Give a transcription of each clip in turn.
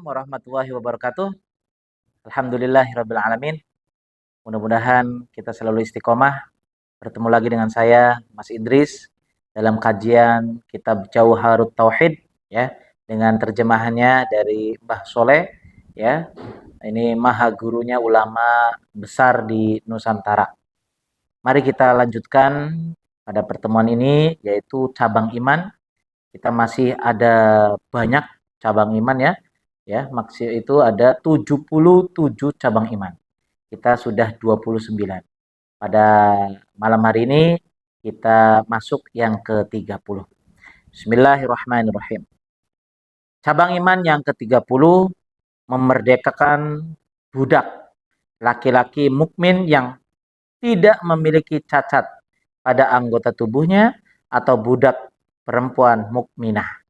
warahmatullahi wabarakatuh. Alhamdulillahirabbil alamin. Mudah-mudahan kita selalu istiqomah. Bertemu lagi dengan saya Mas Idris dalam kajian kitab Jauharut Tauhid ya, dengan terjemahannya dari Mbah Soleh ya. Ini maha gurunya ulama besar di Nusantara. Mari kita lanjutkan pada pertemuan ini yaitu cabang iman. Kita masih ada banyak cabang iman ya. Ya, maksud itu ada 77 cabang iman. Kita sudah 29. Pada malam hari ini kita masuk yang ke-30. Bismillahirrahmanirrahim. Cabang iman yang ke-30 memerdekakan budak laki-laki mukmin yang tidak memiliki cacat pada anggota tubuhnya atau budak perempuan mukminah.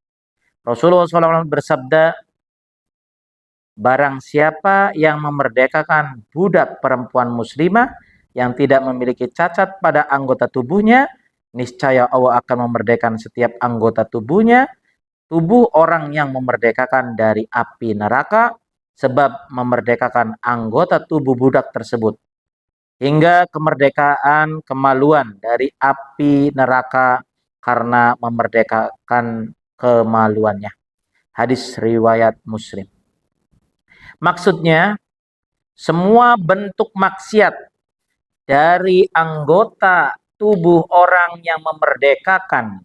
Rasulullah SAW bersabda, barang siapa yang memerdekakan budak perempuan muslimah yang tidak memiliki cacat pada anggota tubuhnya, niscaya Allah akan memerdekakan setiap anggota tubuhnya, tubuh orang yang memerdekakan dari api neraka, sebab memerdekakan anggota tubuh budak tersebut. Hingga kemerdekaan kemaluan dari api neraka karena memerdekakan kemaluannya. Hadis riwayat Muslim. Maksudnya, semua bentuk maksiat dari anggota tubuh orang yang memerdekakan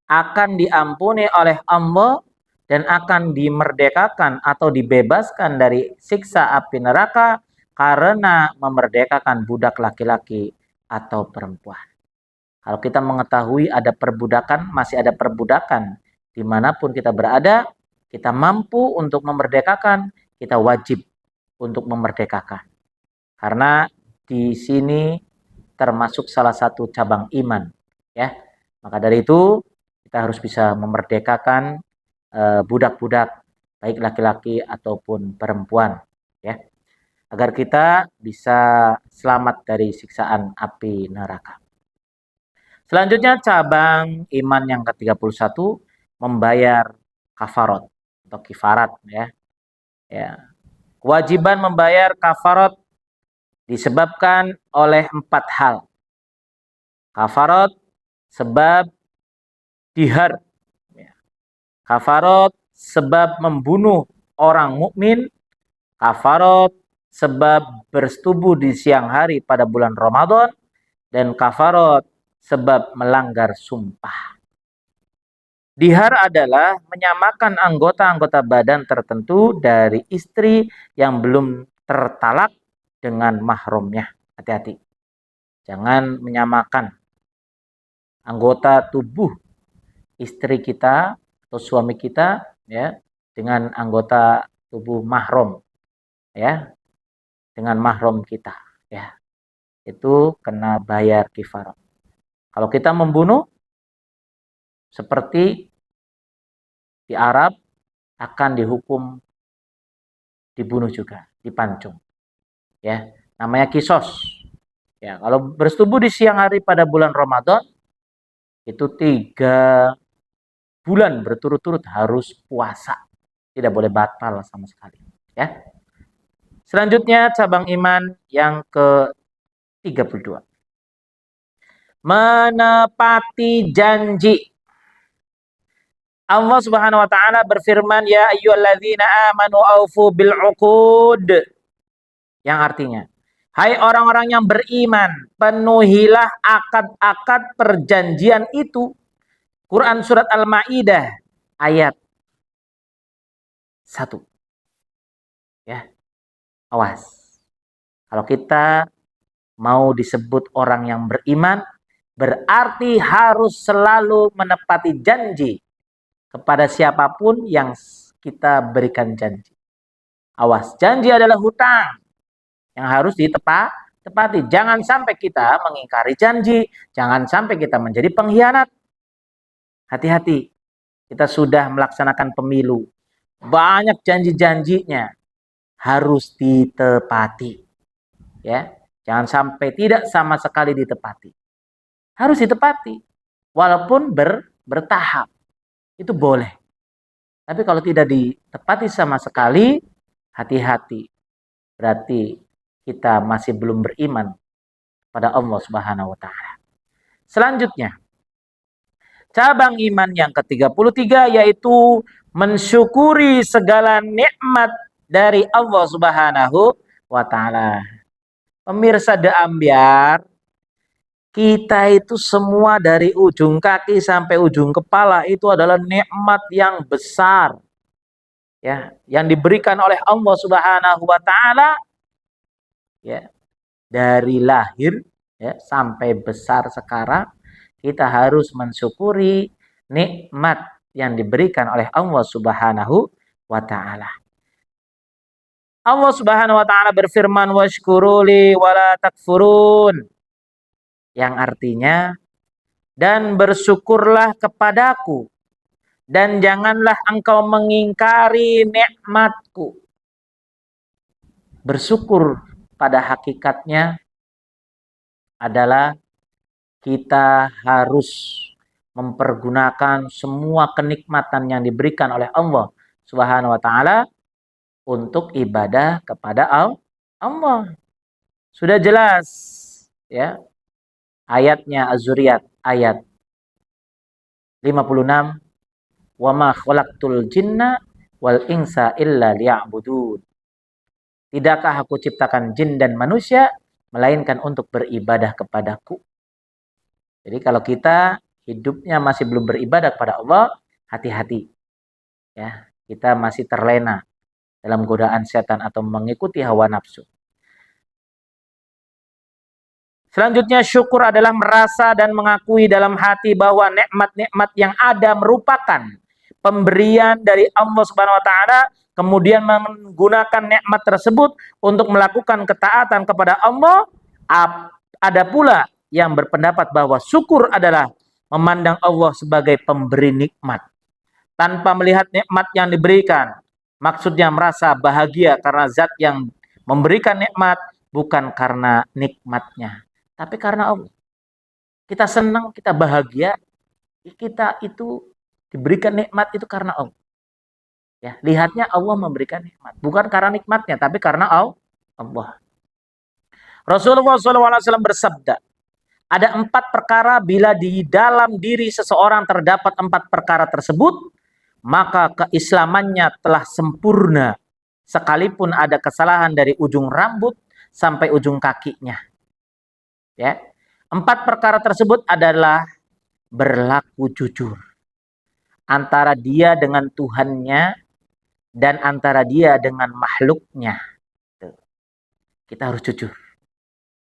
akan diampuni oleh Allah dan akan dimerdekakan atau dibebaskan dari siksa api neraka karena memerdekakan budak laki-laki atau perempuan. Kalau kita mengetahui ada perbudakan, masih ada perbudakan dimanapun kita berada, kita mampu untuk memerdekakan, kita wajib untuk memerdekakan. Karena di sini termasuk salah satu cabang iman, ya. Maka dari itu kita harus bisa memerdekakan budak-budak baik laki-laki ataupun perempuan, ya. Agar kita bisa selamat dari siksaan api neraka. Selanjutnya cabang iman yang ke-31 membayar kafarat atau kifarat, ya. Ya. Kewajiban membayar kafarat disebabkan oleh 4 hal. Kafarat sebab dihar, kafarat sebab membunuh orang mukmin, kafarat sebab bersetubuh di siang hari pada bulan Ramadan, dan kafarat sebab melanggar sumpah. Dihar adalah menyamakan anggota-anggota badan tertentu dari istri yang belum tertalak dengan mahramnya. Hati-hati. Jangan menyamakan anggota tubuh istri kita atau suami kita ya dengan anggota tubuh mahram ya, dengan mahram kita ya. Itu kena bayar kifarat. Kalau kita membunuh seperti di Arab akan dihukum dibunuh juga, dipancung. Ya, namanya kisos. Ya, kalau bersetubuh di siang hari pada bulan Ramadan itu 3 bulan berturut-turut harus puasa. Tidak boleh batal sama sekali, ya. Selanjutnya cabang iman yang ke-32. Menepati janji. Allah Subhanahu wa taala berfirman, ya ayyuhalladzina amanu aufu bil uqud. Yang artinya, hai orang-orang yang beriman, penuhilah akad-akad perjanjian itu. Quran surat Al-Maidah ayat 1. Ya. Awas. Kalau kita mau disebut orang yang beriman, berarti harus selalu menepati janji kepada siapapun yang kita berikan janji. Awas, janji adalah hutang yang harus ditepati. Jangan sampai kita mengingkari janji, jangan sampai kita menjadi pengkhianat. Hati-hati, kita sudah melaksanakan pemilu. Banyak janji-janjinya harus ditepati. Ya, jangan sampai tidak sama sekali ditepati. Harus ditepati, walaupun bertahap. Itu boleh. Tapi kalau tidak ditepati sama sekali, hati-hati. Berarti kita masih belum beriman pada Allah Subhanahu wa taala. Selanjutnya, cabang iman yang ke-33 yaitu mensyukuri segala nikmat dari Allah Subhanahu wa taala. Pemirsa The Ambyar, kita itu semua dari ujung kaki sampai ujung kepala itu adalah nikmat yang besar. Ya, yang diberikan oleh Allah Subhanahu wa taala ya, dari lahir ya sampai besar sekarang kita harus mensyukuri nikmat yang diberikan oleh Allah Subhanahu wa taala. Allah Subhanahu wa taala berfirman washkuruli wala takfurun, yang artinya dan bersyukurlah kepadaku dan janganlah engkau mengingkari nikmatku. Bersyukur pada hakikatnya adalah kita harus mempergunakan semua kenikmatan yang diberikan oleh Allah Subhanahu wa taala untuk ibadah kepada Allah. Sudah jelas ya ayatnya Az-Zuriyat ayat 56, wa ma khalaqtul jinna wal insa illa liya'budun. Tidakkah aku ciptakan jin dan manusia melainkan untuk beribadah kepadaku. Jadi kalau kita hidupnya masih belum beribadah kepada Allah, hati-hati. Ya, kita masih terlena dalam godaan setan atau mengikuti hawa nafsu. Selanjutnya syukur adalah merasa dan mengakui dalam hati bahwa nikmat-nikmat yang ada merupakan pemberian dari Allah Subhanahu wa taala, kemudian menggunakan nikmat tersebut untuk melakukan ketaatan kepada Allah. Ada pula yang berpendapat bahwa syukur adalah memandang Allah sebagai pemberi nikmat tanpa melihat nikmat yang diberikan. Maksudnya merasa bahagia karena zat yang memberikan nikmat, bukan karena nikmatnya, tapi karena Allah. Kita senang, kita bahagia, kita itu diberikan nikmat itu karena Allah. Ya, lihatnya Allah memberikan nikmat, bukan karena nikmatnya, tapi karena Allah. Rasulullah SAW bersabda, ada 4 perkara bila di dalam diri seseorang terdapat 4 perkara tersebut, maka keislamannya telah sempurna, sekalipun ada kesalahan dari ujung rambut sampai ujung kakinya. Ya, 4 perkara tersebut adalah berlaku jujur antara dia dengan Tuhannya dan antara dia dengan makhluknya. Kita harus jujur.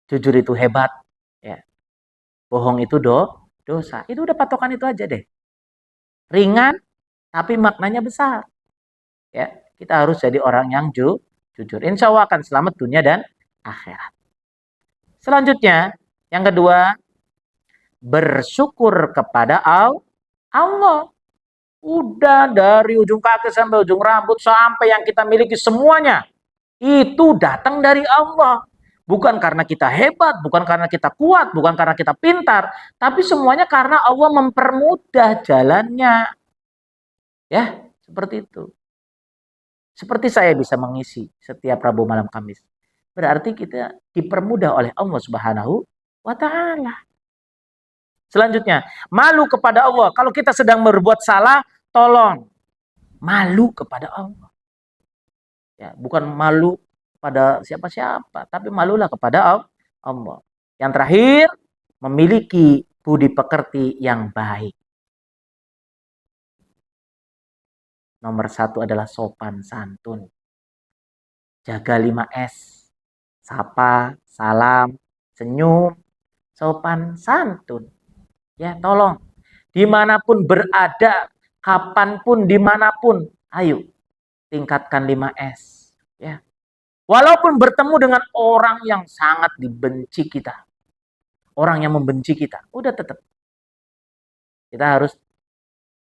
Jujur itu hebat. Ya. Bohong itu dosa. Itu udah patokan itu aja deh. Ringan, tapi maknanya besar. Ya, kita harus jadi orang yang jujur. Insya Allah akan selamat dunia dan akhirat. Selanjutnya, yang kedua, bersyukur kepada Allah. Udah dari ujung kaki sampai ujung rambut sampai yang kita miliki semuanya itu datang dari Allah. Bukan karena kita hebat, bukan karena kita kuat, bukan karena kita pintar, tapi semuanya karena Allah mempermudah jalannya. Ya, seperti itu. Seperti saya bisa mengisi setiap Rabu malam Kamis. Berarti kita dipermudah oleh Allah Subhanahu wa taala. Selanjutnya, malu kepada Allah. Kalau kita sedang berbuat salah, tolong malu kepada Allah. Ya, bukan malu pada siapa-siapa, tapi malulah kepada Allah. Yang terakhir, memiliki budi pekerti yang baik. Nomor 1 adalah sopan santun. Jaga 5S. Sapa, salam, senyum, sopan santun. Ya, tolong. Dimanapun berada, kapanpun, dimanapun, ayo tingkatkan 5S. Ya. Walaupun bertemu dengan orang yang sangat dibenci kita, orang yang membenci kita, udah tetap kita harus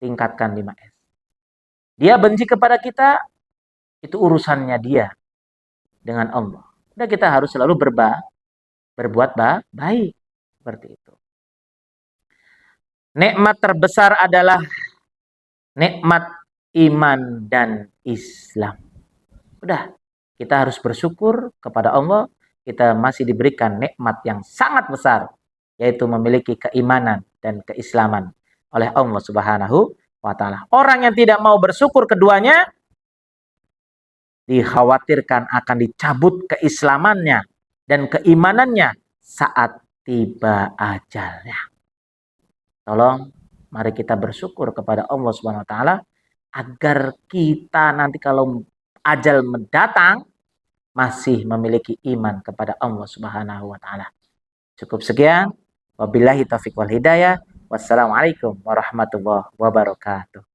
tingkatkan 5S. Dia benci kepada kita, itu urusannya dia dengan Allah. Udah kita harus selalu berbuat baik seperti itu. Nikmat terbesar adalah nikmat iman dan Islam. Udah, kita harus bersyukur kepada Allah, kita masih diberikan nikmat yang sangat besar, yaitu memiliki keimanan dan keislaman oleh Allah Subhanahu wa taala. Orang yang tidak mau bersyukur keduanya dikhawatirkan akan dicabut keislamannya dan keimanannya saat tiba ajalnya. Tolong mari kita bersyukur kepada Allah Subhanahu wa taala agar kita nanti kalau ajal mendatang masih memiliki iman kepada Allah Subhanahu wa taala. Cukup sekian. Wabillahi taufiq wal hidayah. Wassalamualaikum warahmatullahi wabarakatuh.